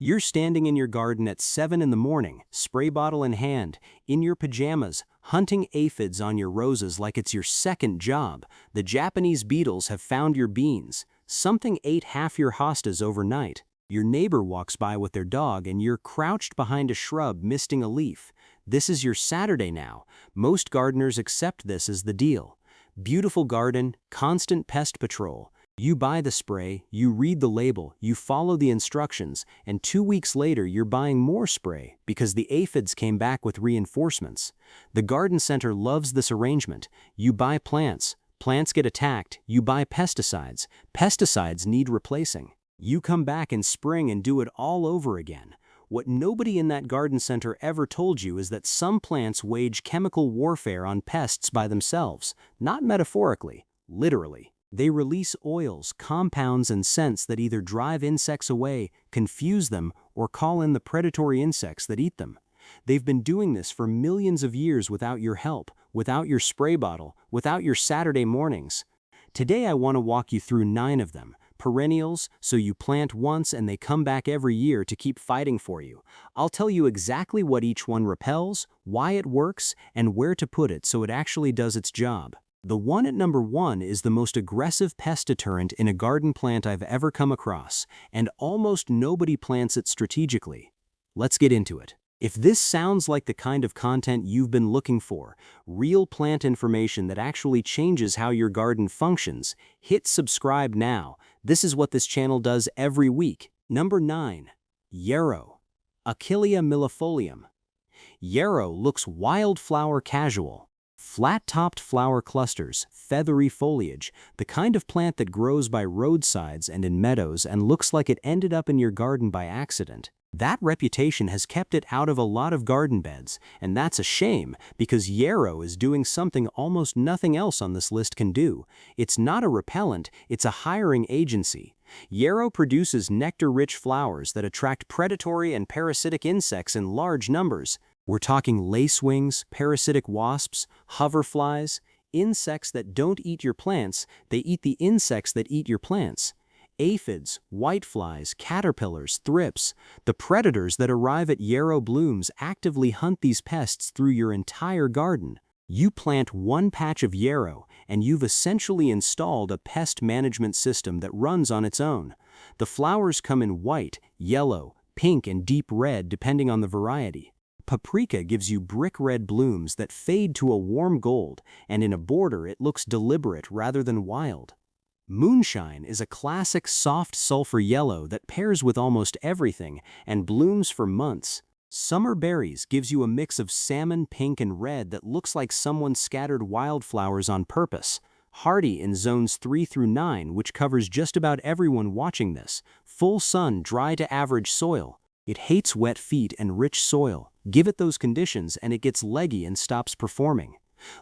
You're standing in your garden at 7 in the morning, spray bottle in hand, in your pajamas, hunting aphids on your roses like it's your second job. The Japanese beetles have found your beans. Something ate half your hostas overnight. Your neighbor walks by with their dog and you're crouched behind a shrub misting a leaf. This is your Saturday now. Most gardeners accept this as the deal. Beautiful garden, constant pest patrol. You buy the spray, you read the label, you follow the instructions, and 2 weeks later you're buying more spray because the aphids came back with reinforcements. The garden center loves this arrangement. You buy plants, plants get attacked, you buy pesticides, pesticides need replacing. You come back in spring and do it all over again. What nobody in that garden center ever told you is that some plants wage chemical warfare on pests by themselves, not metaphorically, literally. They release oils, compounds, and scents that either drive insects away, confuse them, or call in the predatory insects that eat them. They've been doing this for millions of years without your help, without your spray bottle, without your Saturday mornings. Today I want to walk you through 9 of them. Perennials, so you plant once and they come back every year to keep fighting for you. I'll tell you exactly what each one repels, why it works, and where to put it so it actually does its job. The one at number 1 is the most aggressive pest deterrent in a garden plant I've ever come across, and almost nobody plants it strategically. Let's get into it. If this sounds like the kind of content you've been looking for, real plant information that actually changes how your garden functions, hit subscribe now. This is what this channel does every week. Number 9. Yarrow. Achillea millefolium. Yarrow looks wildflower casual. Flat-topped flower clusters, feathery foliage, the kind of plant that grows by roadsides and in meadows and looks like it ended up in your garden by accident. That reputation has kept it out of a lot of garden beds, and that's a shame because yarrow is doing something almost nothing else on this list can do. It's not a repellent, it's a hiring agency. Yarrow produces nectar-rich flowers that attract predatory and parasitic insects in large numbers. We're talking lacewings, parasitic wasps, hoverflies, insects that don't eat your plants, they eat the insects that eat your plants. Aphids, whiteflies, caterpillars, thrips, the predators that arrive at yarrow blooms actively hunt these pests through your entire garden. You plant one patch of yarrow, and you've essentially installed a pest management system that runs on its own. The flowers come in white, yellow, pink, and deep red depending on the variety. Paprika gives you brick red blooms that fade to a warm gold, and in a border it looks deliberate rather than wild. Moonshine is a classic soft sulfur yellow that pairs with almost everything and blooms for months. Summer berries gives you a mix of salmon, pink, and red that looks like someone scattered wildflowers on purpose. Hardy in zones 3 through 9, which covers just about everyone watching this. Full sun, dry to average soil. It hates wet feet and rich soil. Give it those conditions and it gets leggy and stops performing.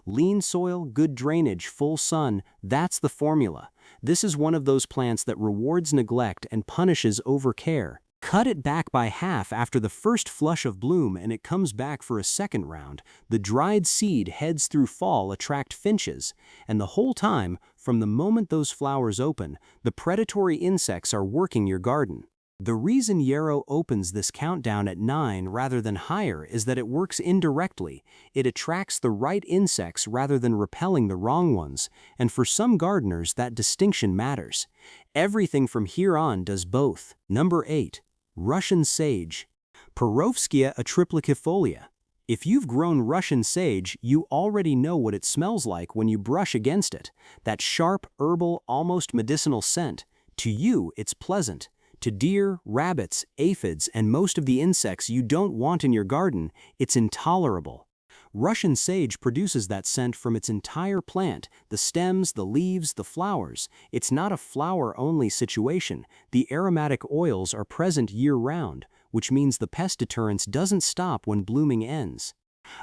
Lean soil, good drainage, full sun, that's the formula. This is one of those plants that rewards neglect and punishes overcare. Cut it back by half after the first flush of bloom and it comes back for a second round. The dried seed heads through fall attract finches, and the whole time, from the moment those flowers open, the predatory insects are working your garden. The reason yarrow opens this countdown at 9 rather than higher is that it works indirectly. It attracts the right insects rather than repelling the wrong ones, and for some gardeners that distinction matters. Everything from here on does both. Number 8. Russian sage. Perovskia atriplicifolia. If you've grown Russian sage, you already know what it smells like when you brush against it. That sharp, herbal, almost medicinal scent. To you, it's pleasant. To deer, rabbits, aphids, and most of the insects you don't want in your garden, it's intolerable. Russian sage produces that scent from its entire plant, the stems, the leaves, the flowers. It's not a flower-only situation. The aromatic oils are present year-round, which means the pest deterrence doesn't stop when blooming ends.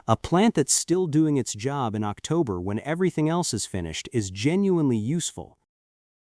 A plant that's still doing its job in October when everything else is finished is genuinely useful.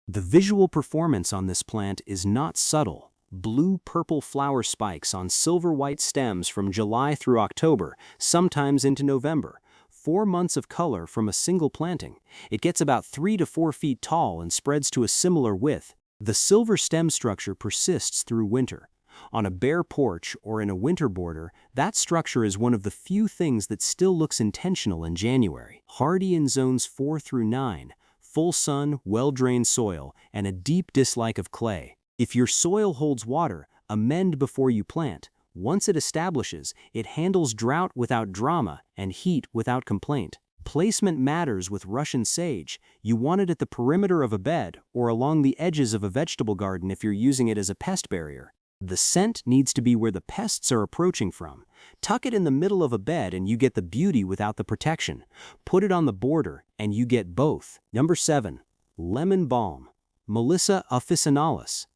The visual performance on this plant is not subtle. Blue-purple flower spikes on silver-white stems from July through October, sometimes into November. 4 months of color from a single planting. It gets about 3 to 4 feet tall and spreads to a similar width. The silver stem structure persists through winter. On a bare porch or in a winter border, that structure is one of the few things that still looks intentional in January. Hardy in zones 4 through 9, full sun, well-drained soil, and a deep dislike of clay. If your soil holds water, amend before you plant. Once it establishes, it handles drought without drama and heat without complaint. Placement matters with Russian sage. You want it at the perimeter of a bed or along the edges of a vegetable garden if you're using it as a pest barrier. The scent needs to be where the pests are approaching from. Tuck it in the middle of a bed and you get the beauty without the protection. Put it on the border and you get both. Number 7. Lemon balm. Melissa officinalis.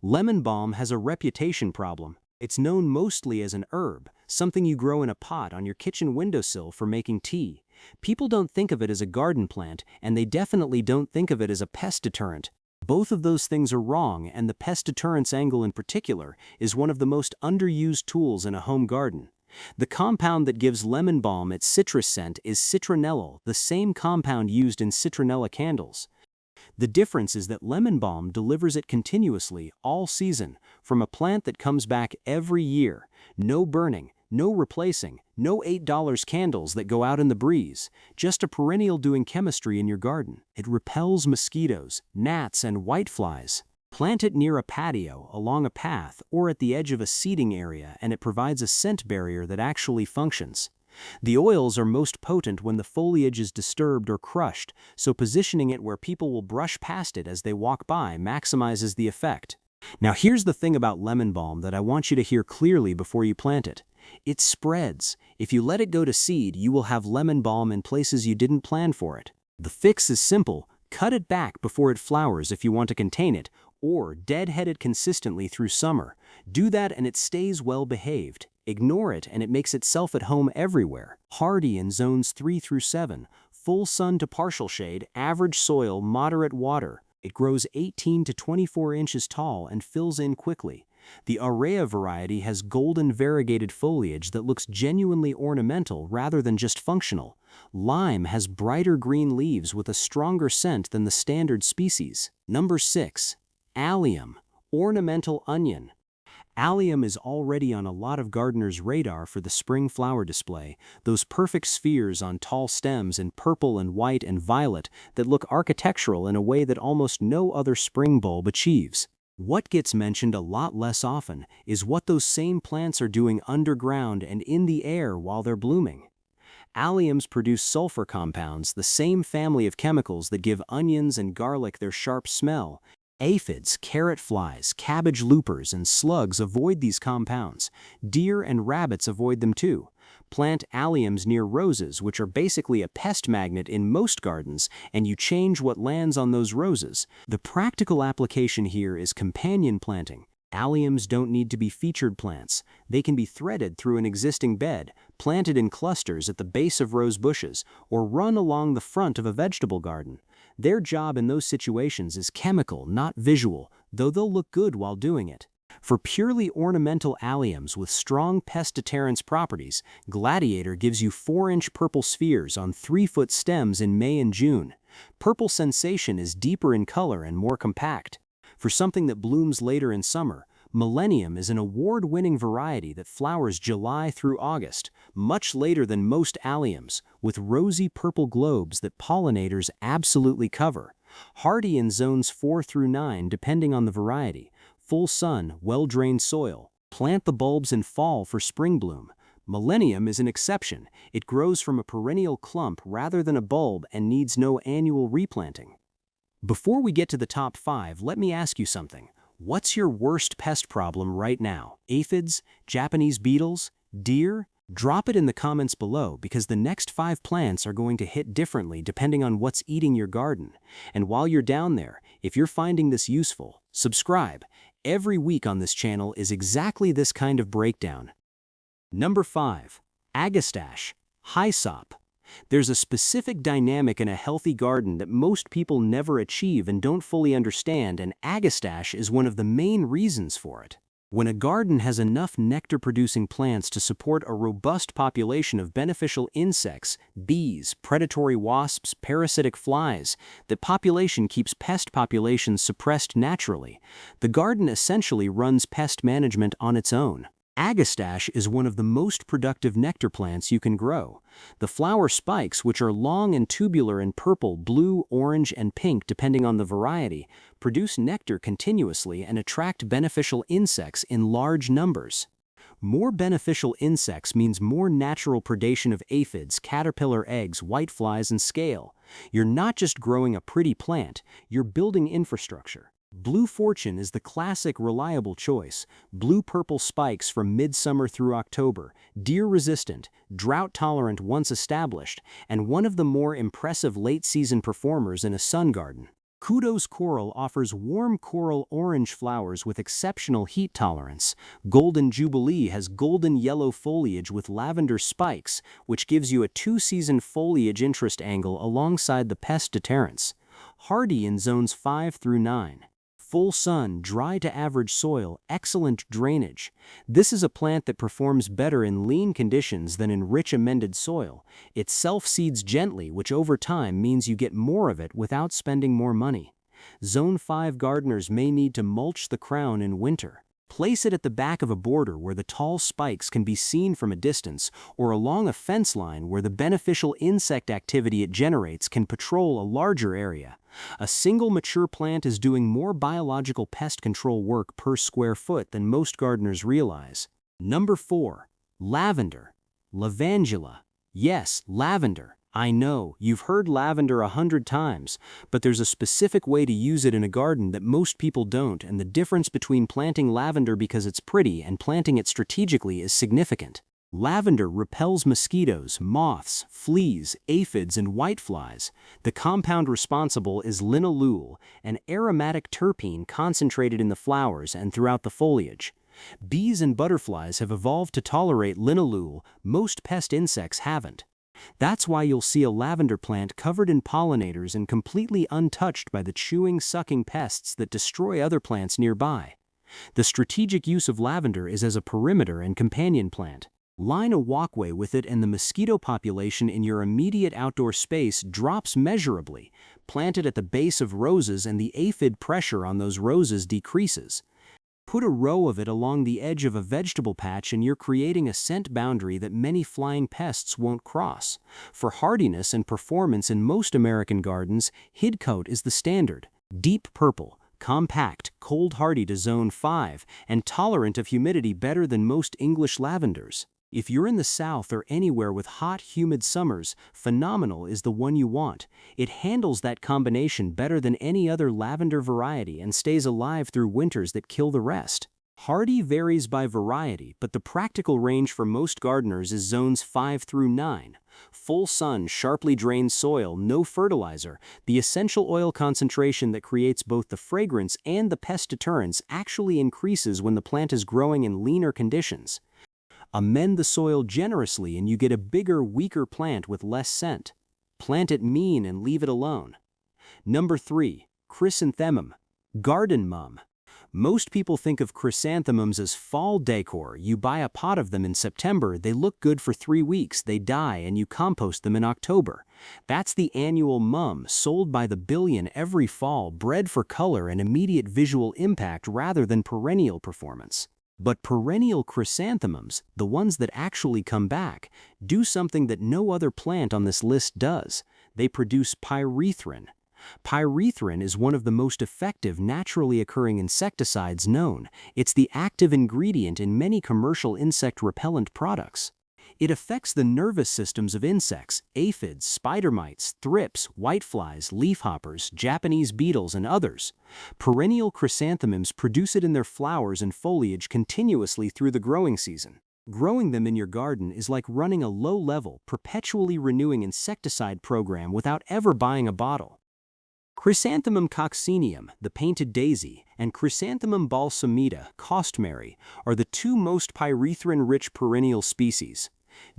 Lemon balm has a reputation problem. It's known mostly as an herb, something you grow in a pot on your kitchen windowsill for making tea. People don't think of it as a garden plant, and they definitely don't think of it as a pest deterrent. Both of those things are wrong, and the pest deterrence angle in particular is one of the most underused tools in a home garden. The compound that gives lemon balm its citrus scent is citronella, the same compound used in citronella candles. The difference is that lemon balm delivers it continuously, all season, from a plant that comes back every year. No burning, no replacing, no $8 candles that go out in the breeze, just a perennial doing chemistry in your garden. It repels mosquitoes, gnats, and whiteflies. Plant it near a patio, along a path, or at the edge of a seating area, and it provides a scent barrier that actually functions. The oils are most potent when the foliage is disturbed or crushed, so positioning it where people will brush past it as they walk by maximizes the effect. Now here's the thing about lemon balm that I want you to hear clearly before you plant it. It spreads. If you let it go to seed, you will have lemon balm in places you didn't plan for it. The fix is simple. Cut it back before it flowers if you want to contain it, or deadhead it consistently through summer. Do that and it stays well behaved. Ignore it and it makes itself at home everywhere. Hardy in zones 3 through 7, full sun to partial shade, average soil, moderate water. It grows 18 to 24 inches tall and fills in quickly. The Yarrow variety has golden variegated foliage that looks genuinely ornamental rather than just functional. Lime has brighter green leaves with a stronger scent than the standard species. Number 6. Allium, ornamental onion. Allium is already on a lot of gardeners' radar for the spring flower display, those perfect spheres on tall stems in purple and white and violet that look architectural in a way that almost no other spring bulb achieves. What gets mentioned a lot less often is what those same plants are doing underground and in the air while they're blooming. Alliums produce sulfur compounds, the same family of chemicals that give onions and garlic their sharp smell. Aphids, carrot flies, cabbage loopers, and slugs avoid these compounds. Deer and rabbits avoid them too. Plant alliums near roses, which are basically a pest magnet in most gardens, and you change what lands on those roses. The practical application here is companion planting. Alliums don't need to be featured plants. They can be threaded through an existing bed, planted in clusters at the base of rose bushes, or run along the front of a vegetable garden. Their job in those situations is chemical, not visual, though they'll look good while doing it. For purely ornamental alliums with strong pest deterrence properties, Gladiator gives you 4-inch purple spheres on 3-foot stems in May and June. Purple Sensation is deeper in color and more compact. For something that blooms later in summer, Millennium is an award-winning variety that flowers July through August, much later than most alliums, with rosy purple globes that pollinators absolutely cover. Hardy in zones 4 through 9 depending on the variety. Full sun, well-drained soil. Plant the bulbs in fall for spring bloom. Millennium is an exception. It grows from a perennial clump rather than a bulb and needs no annual replanting. Before we get to the top 5, let me ask you something. What's your worst pest problem right now? Aphids? Japanese beetles? Deer? Drop it in the comments below because the next 5 plants are going to hit differently depending on what's eating your garden. And while you're down there, if you're finding this useful, subscribe. Every week on this channel is exactly this kind of breakdown. Number 5. Agastache, Hyssop. There's a specific dynamic in a healthy garden that most people never achieve and don't fully understand, and Agastache is one of the main reasons for it. When a garden has enough nectar-producing plants to support a robust population of beneficial insects, bees, predatory wasps, parasitic flies, the population keeps pest populations suppressed naturally. The garden essentially runs pest management on its own. Agastache is one of the most productive nectar plants you can grow. The flower spikes, which are long and tubular in purple, blue, orange, and pink depending on the variety, produce nectar continuously and attract beneficial insects in large numbers. More beneficial insects means more natural predation of aphids, caterpillar eggs, whiteflies, and scale. You're not just growing a pretty plant, you're building infrastructure. Blue Fortune is the classic reliable choice. Blue-purple spikes from midsummer through October, deer-resistant, drought-tolerant once established, and one of the more impressive late-season performers in a sun garden. Kudos Coral offers warm coral orange flowers with exceptional heat tolerance. Golden Jubilee has golden yellow foliage with lavender spikes, which gives you a two-season foliage interest angle alongside the pest deterrents. Hardy in zones 5 through 9. Full sun, dry to average soil, excellent drainage. This is a plant that performs better in lean conditions than in rich amended soil. It self-seeds gently, which over time means you get more of it without spending more money. Zone 5 gardeners may need to mulch the crown in winter. Place it at the back of a border where the tall spikes can be seen from a distance, or along a fence line where the beneficial insect activity it generates can patrol a larger area. A single mature plant is doing more biological pest control work per square foot than most gardeners realize. Number 4. Lavender. Lavandula. Yes, lavender. I know, you've heard lavender 100 times, but there's a specific way to use it in a garden that most people don't, and the difference between planting lavender because it's pretty and planting it strategically is significant. Lavender repels mosquitoes, moths, fleas, aphids, and whiteflies. The compound responsible is linalool, an aromatic terpene concentrated in the flowers and throughout the foliage. Bees and butterflies have evolved to tolerate linalool, most pest insects haven't. That's why you'll see a lavender plant covered in pollinators and completely untouched by the chewing, sucking pests that destroy other plants nearby. The strategic use of lavender is as a perimeter and companion plant. Line a walkway with it and the mosquito population in your immediate outdoor space drops measurably. Plant it at the base of roses and the aphid pressure on those roses decreases. Put a row of it along the edge of a vegetable patch and you're creating a scent boundary that many flying pests won't cross. For hardiness and performance in most American gardens, Hidcote is the standard. Deep purple, compact, cold hardy to zone 5, and tolerant of humidity better than most English lavenders. If you're in the South or anywhere with hot, humid summers, Phenomenal is the one you want. It handles that combination better than any other lavender variety and stays alive through winters that kill the rest. Hardy varies by variety, but the practical range for most gardeners is zones 5 through 9. Full sun, sharply drained soil, no fertilizer. The essential oil concentration that creates both the fragrance and the pest deterrents actually increases when the plant is growing in leaner conditions. Amend the soil generously and you get a bigger, weaker plant with less scent. Plant it mean and leave it alone. Number 3. Chrysanthemum. Garden mum. Most people think of chrysanthemums as fall decor. You buy a pot of them in September, they look good for 3 weeks, they die, and you compost them in October. That's the annual mum, sold by the billion every fall, bred for color and immediate visual impact rather than perennial performance. But perennial chrysanthemums, the ones that actually come back, do something that no other plant on this list does. They produce pyrethrin. Pyrethrin is one of the most effective naturally occurring insecticides known. It's the active ingredient in many commercial insect repellent products. It affects the nervous systems of insects, aphids, spider mites, thrips, whiteflies, leafhoppers, Japanese beetles, and others. Perennial chrysanthemums produce it in their flowers and foliage continuously through the growing season. Growing them in your garden is like running a low-level, perpetually renewing insecticide program without ever buying a bottle. Chrysanthemum coccinea, the painted daisy, and Chrysanthemum balsamida, costmary, are the two most pyrethrin-rich perennial species.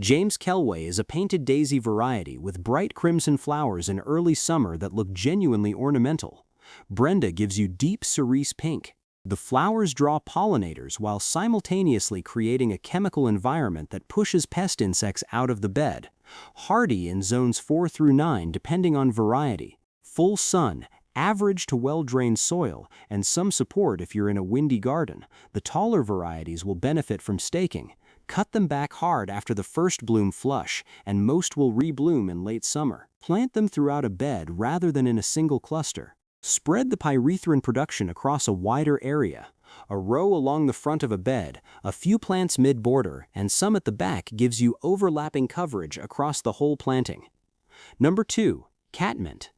James Kelway is a painted daisy variety with bright crimson flowers in early summer that look genuinely ornamental. Brenda gives you deep cerise pink. The flowers draw pollinators while simultaneously creating a chemical environment that pushes pest insects out of the bed. Hardy in zones 4 through 9 depending on variety. Full sun, average to well-drained soil, and some support if you're in a windy garden. The taller varieties will benefit from staking. Cut them back hard after the first bloom flush, and most will rebloom in late summer. Plant them throughout a bed rather than in a single cluster. Spread the pyrethrin production across a wider area. A row along the front of a bed, a few plants mid-border, and some at the back gives you overlapping coverage across the whole planting. Number 2. Catmint.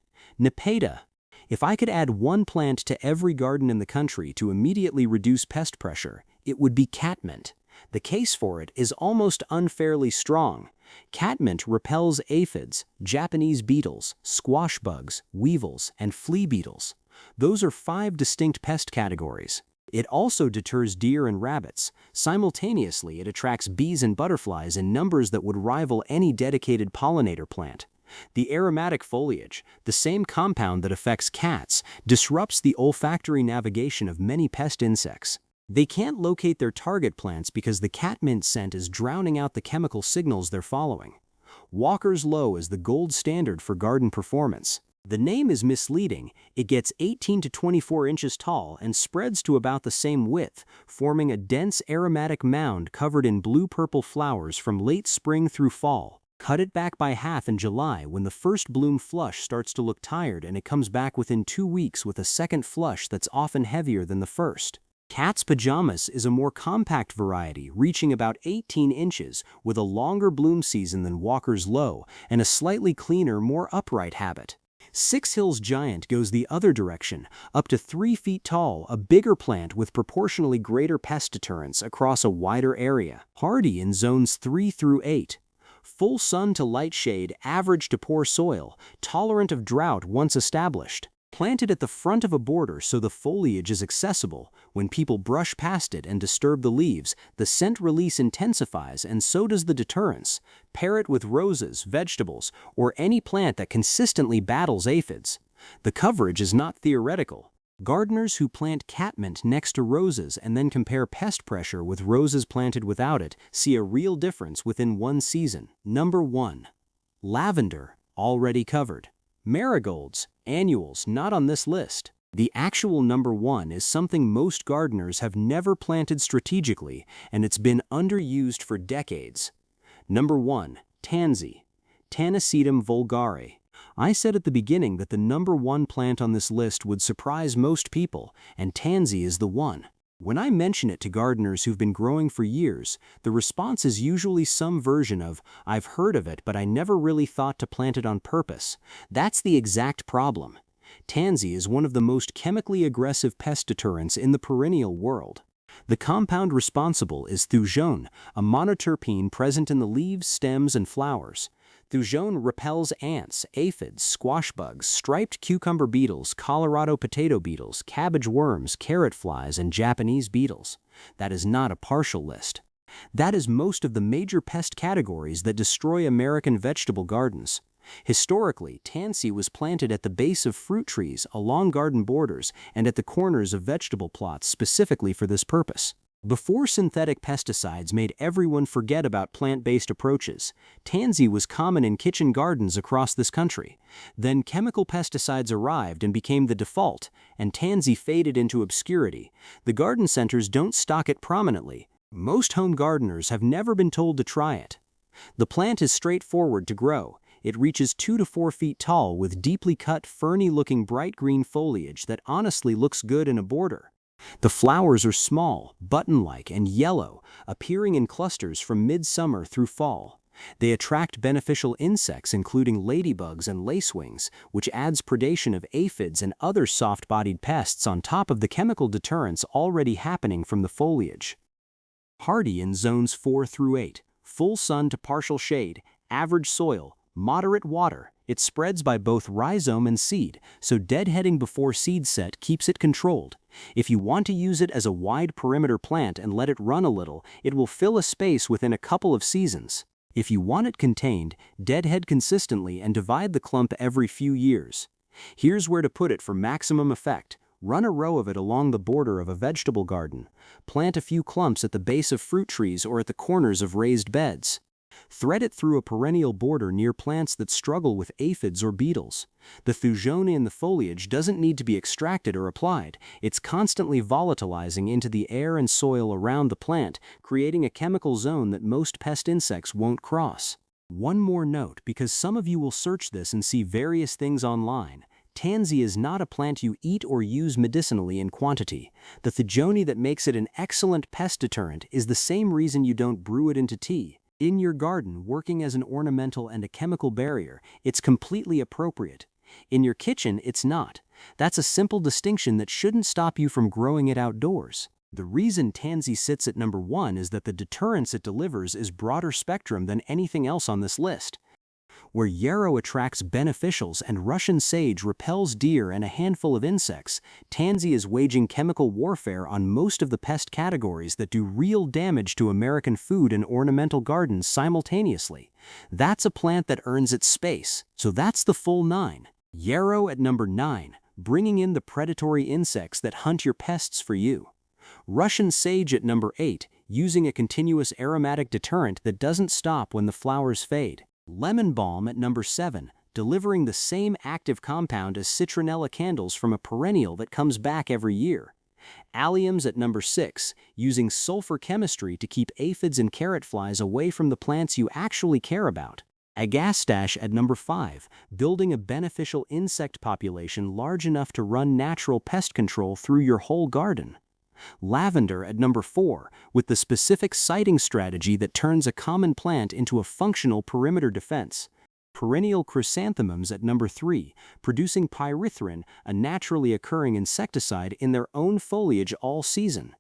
Nepeta. If I could add one plant to every garden in the country to immediately reduce pest pressure, it would be catmint. The case for it is almost unfairly strong. Catmint repels aphids, Japanese beetles, squash bugs, weevils, and flea beetles. Those are 5 distinct pest categories. It also deters deer and rabbits. Simultaneously, it attracts bees and butterflies in numbers that would rival any dedicated pollinator plant. The aromatic foliage, the same compound that affects cats, disrupts the olfactory navigation of many pest insects. They can't locate their target plants because the catmint scent is drowning out the chemical signals they're following. Walker's Low is the gold standard for garden performance. The name is misleading. It gets 18 to 24 inches tall and spreads to about the same width, forming a dense aromatic mound covered in blue-purple flowers from late spring through fall. Cut it back by half in July when the first bloom flush starts to look tired, and it comes back within 2 weeks with a second flush that's often heavier than the first. Cat's Pajamas is a more compact variety, reaching about 18 inches, with a longer bloom season than Walker's Low and a slightly cleaner, more upright habit. Six Hills Giant goes the other direction, up to 3 feet tall, a bigger plant with proportionally greater pest deterrence across a wider area. Hardy in zones 3 through 8. Full sun to light shade, average to poor soil, tolerant of drought once established. Planted at the front of a border so the foliage is accessible. When people brush past it and disturb the leaves, the scent release intensifies, and so does the deterrence. Pair it with roses, vegetables, or any plant that consistently battles aphids. The coverage is not theoretical. Gardeners who plant catmint next to roses and then compare pest pressure with roses planted without it see a real difference within 1 season. Number 1. Lavender, already covered. Marigolds, annuals, not on this list. The actual number 1 is something most gardeners have never planted strategically, and it's been underused for decades. Number 1. Tansy. Tanacetum vulgare. I said at the beginning that the number 1 plant on this list would surprise most people, and tansy is the one. When I mention it to gardeners who've been growing for years, the response is usually some version of, "I've heard of it, but I never really thought to plant it on purpose." That's the exact problem. Tansy is one of the most chemically aggressive pest deterrents in the perennial world. The compound responsible is thujone, a monoterpene present in the leaves, stems, and flowers. Thujone repels ants, aphids, squash bugs, striped cucumber beetles, Colorado potato beetles, cabbage worms, carrot flies, and Japanese beetles. That is not a partial list. That is most of the major pest categories that destroy American vegetable gardens. Historically, tansy was planted at the base of fruit trees, along garden borders, and at the corners of vegetable plots specifically for this purpose. Before synthetic pesticides made everyone forget about plant-based approaches, tansy was common in kitchen gardens across this country. Then chemical pesticides arrived and became the default, and tansy faded into obscurity. The garden centers don't stock it prominently. Most home gardeners have never been told to try it. The plant is straightforward to grow. It reaches 2 to 4 feet tall with deeply cut, ferny-looking bright green foliage that honestly looks good in a border. The flowers are small, button-like, and yellow, appearing in clusters from midsummer through fall. They attract beneficial insects including ladybugs and lacewings, which adds predation of aphids and other soft-bodied pests on top of the chemical deterrents already happening from the foliage. Hardy in zones 4 through 8, full sun to partial shade, average soil, moderate water. It spreads by both rhizome and seed, so deadheading before seed set keeps it controlled. If you want to use it as a wide perimeter plant and let it run a little, it will fill a space within a couple of seasons. If you want it contained, deadhead consistently and divide the clump every few years. Here's where to put it for maximum effect. Run a row of it along the border of a vegetable garden. Plant a few clumps at the base of fruit trees or at the corners of raised beds. Thread it through a perennial border near plants that struggle with aphids or beetles. The thujone in the foliage doesn't need to be extracted or applied. It's constantly volatilizing into the air and soil around the plant, creating a chemical zone that most pest insects won't cross. One more note, because some of you will search this and see various things online. Tansy is not a plant you eat or use medicinally in quantity. The thujone that makes it an excellent pest deterrent is the same reason you don't brew it into tea. In your garden, working as an ornamental and a chemical barrier, it's completely appropriate. In your kitchen, it's not. That's a simple distinction that shouldn't stop you from growing it outdoors. The reason Tansy sits at number 1 is that the deterrence it delivers is broader spectrum than anything else on this list. Where yarrow attracts beneficials and Russian sage repels deer and a handful of insects, Tansy is waging chemical warfare on most of the pest categories that do real damage to American food and ornamental gardens simultaneously. That's a plant that earns its space, so that's the full 9. Yarrow at number 9, bringing in the predatory insects that hunt your pests for you. Russian sage at number 8, using a continuous aromatic deterrent that doesn't stop when the flowers fade. Lemon balm at number 7, delivering the same active compound as citronella candles from a perennial that comes back every year. Alliums at number 6, using sulfur chemistry to keep aphids and carrot flies away from the plants you actually care about. Agastache at number 5, building a beneficial insect population large enough to run natural pest control through your whole garden. Lavender at number 4, with the specific siting strategy that turns a common plant into a functional perimeter defense. Perennial Chrysanthemums at number 3, producing Pyrethrin, a naturally occurring insecticide in their own foliage all season.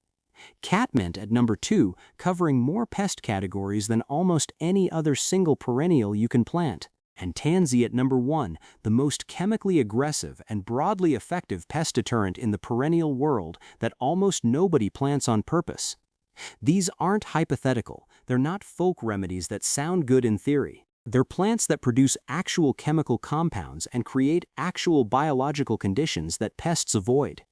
Catmint at number 2, covering more pest categories than almost any other single perennial you can plant. And Tansy at number 1, the most chemically aggressive and broadly effective pest deterrent in the perennial world that almost nobody plants on purpose. These aren't hypothetical, they're not folk remedies that sound good in theory. They're plants that produce actual chemical compounds and create actual biological conditions that pests avoid.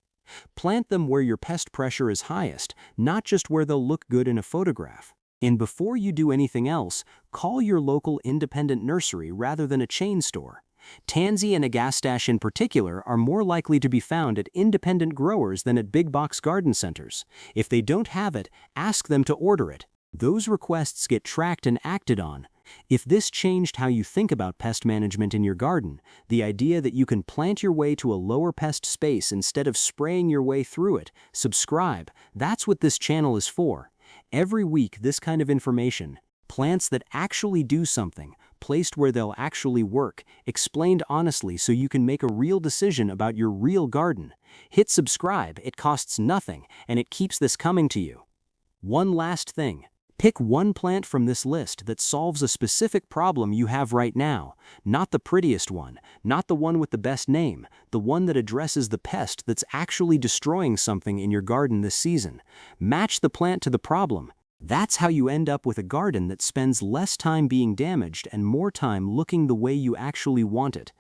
Plant them where your pest pressure is highest, not just where they'll look good in a photograph. And before you do anything else, call your local independent nursery rather than a chain store. Tansy and Agastache in particular are more likely to be found at independent growers than at big box garden centers. If they don't have it, ask them to order it. Those requests get tracked and acted on. If this changed how you think about pest management in your garden, the idea that you can plant your way to a lower pest space instead of spraying your way through it, subscribe. That's what this channel is for. Every week, this kind of information, plants that actually do something, placed where they'll actually work, explained honestly so you can make a real decision about your real garden. Hit subscribe, it costs nothing, and it keeps this coming to you. One last thing. Pick one plant from this list that solves a specific problem you have right now. Not the prettiest one, not the one with the best name, the one that addresses the pest that's actually destroying something in your garden this season. Match the plant to the problem. That's how you end up with a garden that spends less time being damaged and more time looking the way you actually want it.